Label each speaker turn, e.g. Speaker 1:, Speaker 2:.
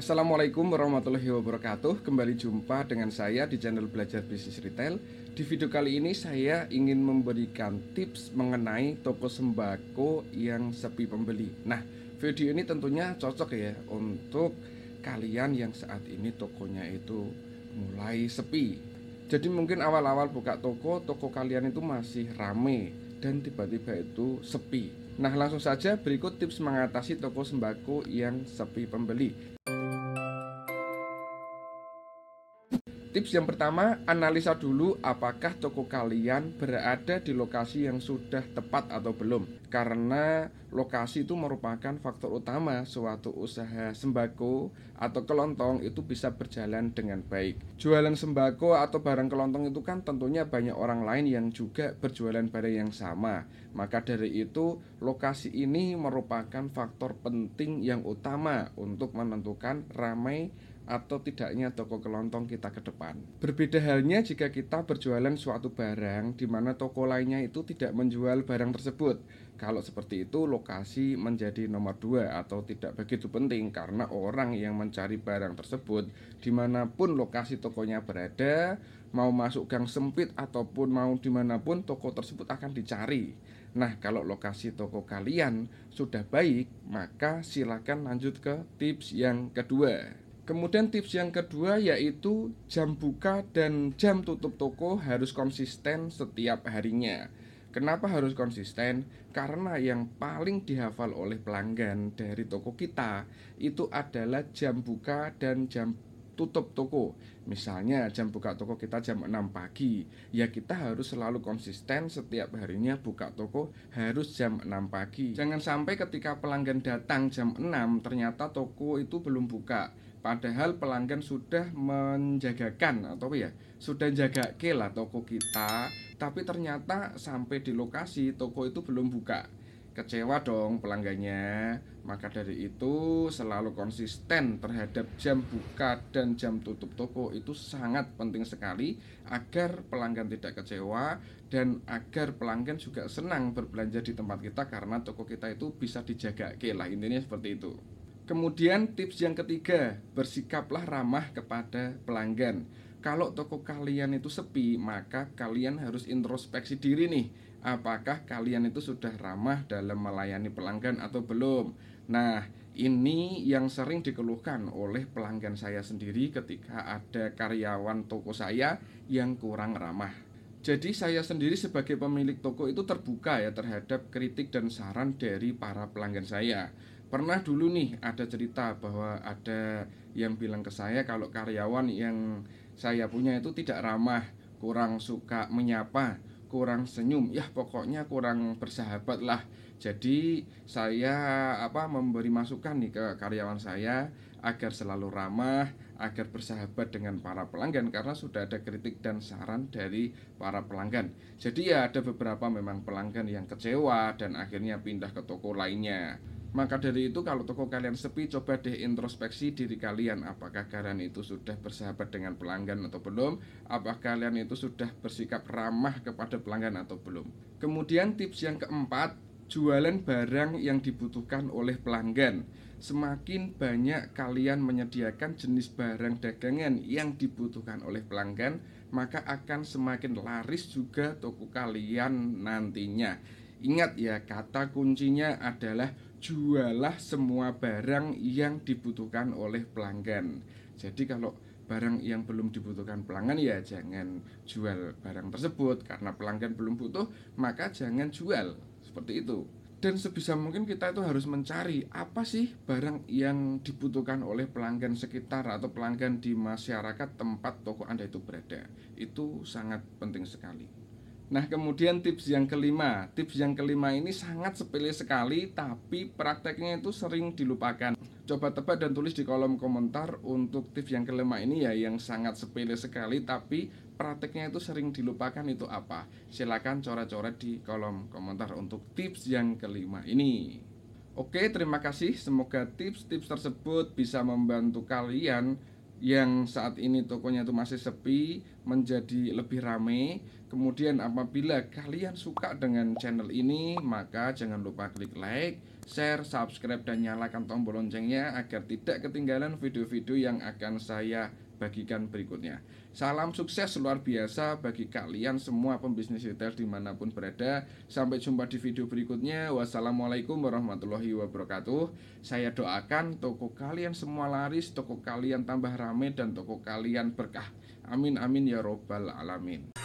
Speaker 1: Assalamualaikum warahmatullahi wabarakatuh. Kembali jumpa dengan saya di channel Belajar Bisnis Retail. Di video kali ini saya ingin memberikan tips mengenai toko sembako yang sepi pembeli. Nah, video ini tentunya cocok ya untuk kalian yang saat ini tokonya itu mulai sepi. Jadi mungkin awal-awal buka toko kalian itu masih rame dan tiba-tiba itu sepi. Nah, langsung saja berikut tips mengatasi toko sembako yang sepi pembeli. Tips yang pertama, analisa dulu apakah toko kalian berada di lokasi yang sudah tepat atau belum. Karena lokasi itu merupakan faktor utama suatu usaha sembako atau kelontong itu bisa berjalan dengan baik. Jualan sembako atau barang kelontong itu kan tentunya banyak orang lain yang juga berjualan barang yang sama. Maka dari itu, lokasi ini merupakan faktor penting yang utama untuk menentukan ramai atau tidaknya toko kelontong kita ke depan. Berbeda halnya jika kita berjualan suatu barang di mana toko lainnya itu tidak menjual barang tersebut. Kalau seperti itu, lokasi menjadi nomor dua atau tidak begitu penting karena orang yang mencari barang tersebut dimanapun lokasi tokonya berada, mau masuk gang sempit ataupun mau dimanapun, toko tersebut akan dicari. Nah, kalau lokasi toko kalian sudah baik, maka silakan lanjut ke tips yang kedua. Kemudian tips yang kedua yaitu jam buka dan jam tutup toko harus konsisten setiap harinya. Kenapa harus konsisten? Karena yang paling dihafal oleh pelanggan dari toko kita itu adalah jam buka dan jam tutup toko. Misalnya jam buka toko kita jam 6 pagi, ya kita harus selalu konsisten setiap harinya buka toko harus jam 6 pagi. Jangan sampai ketika pelanggan datang jam 6 ternyata toko itu belum buka. Padahal pelanggan sudah menjagakan atau ya sudah jaga lah toko kita, tapi ternyata sampai di lokasi toko itu belum buka. Kecewa dong pelanggannya. Maka dari itu selalu konsisten terhadap jam buka dan jam tutup toko itu sangat penting sekali agar pelanggan tidak kecewa dan agar pelanggan juga senang berbelanja di tempat kita karena toko kita itu bisa dijaga lah, intinya seperti itu. Kemudian tips yang ketiga, bersikaplah ramah kepada pelanggan. Kalau toko kalian itu sepi, maka kalian harus introspeksi diri nih. Apakah kalian itu sudah ramah dalam melayani pelanggan atau belum? Nah, ini yang sering dikeluhkan oleh pelanggan saya sendiri ketika ada karyawan toko saya yang kurang ramah. Jadi saya sendiri sebagai pemilik toko itu terbuka ya terhadap kritik dan saran dari para pelanggan saya. Pernah dulu nih ada cerita bahwa ada yang bilang ke saya kalau karyawan yang saya punya itu tidak ramah, kurang suka menyapa, kurang senyum, ya pokoknya kurang bersahabat lah. Jadi saya memberi masukan nih ke karyawan saya agar selalu ramah, agar bersahabat dengan para pelanggan karena sudah ada kritik dan saran dari para pelanggan. Jadi ya ada beberapa memang pelanggan yang kecewa dan akhirnya pindah ke toko lainnya. Maka dari itu kalau toko kalian sepi, coba deh introspeksi diri kalian. Apakah kalian itu sudah bersahabat dengan pelanggan atau belum? Apakah kalian itu sudah bersikap ramah kepada pelanggan atau belum? Kemudian tips yang keempat, jualan barang yang dibutuhkan oleh pelanggan. Semakin banyak kalian menyediakan jenis barang dagangan yang dibutuhkan oleh pelanggan, maka akan semakin laris juga toko kalian nantinya. Ingat ya, kata kuncinya adalah jualah semua barang yang dibutuhkan oleh pelanggan. Jadi kalau barang yang belum dibutuhkan pelanggan ya jangan jual barang tersebut. Karena pelanggan belum butuh, maka jangan jual. Seperti itu. Dan sebisa mungkin kita itu harus mencari apa sih barang yang dibutuhkan oleh pelanggan sekitar atau pelanggan di masyarakat tempat toko Anda itu berada. Itu sangat penting sekali. Nah, kemudian tips yang kelima ini sangat sepele sekali, tapi prakteknya itu sering dilupakan. Coba tebak dan tulis di kolom komentar untuk tips yang kelima ini ya, yang sangat sepele sekali, tapi prakteknya itu sering dilupakan itu apa? Silakan coret-coret di kolom komentar untuk tips yang kelima ini. Oke, terima kasih. Semoga tips-tips tersebut bisa membantu kalian yang saat ini tokonya itu masih sepi menjadi lebih ramai. Kemudian apabila kalian suka dengan channel ini, maka jangan lupa klik like, share, subscribe, dan nyalakan tombol loncengnya agar tidak ketinggalan video-video yang akan saya bagikan berikutnya. Salam sukses luar biasa bagi kalian semua pembisnis retail dimanapun berada. Sampai jumpa di video berikutnya. Wassalamualaikum warahmatullahi wabarakatuh. Saya doakan toko kalian semua laris, toko kalian tambah rame, dan toko kalian berkah. Amin amin ya robbal alamin.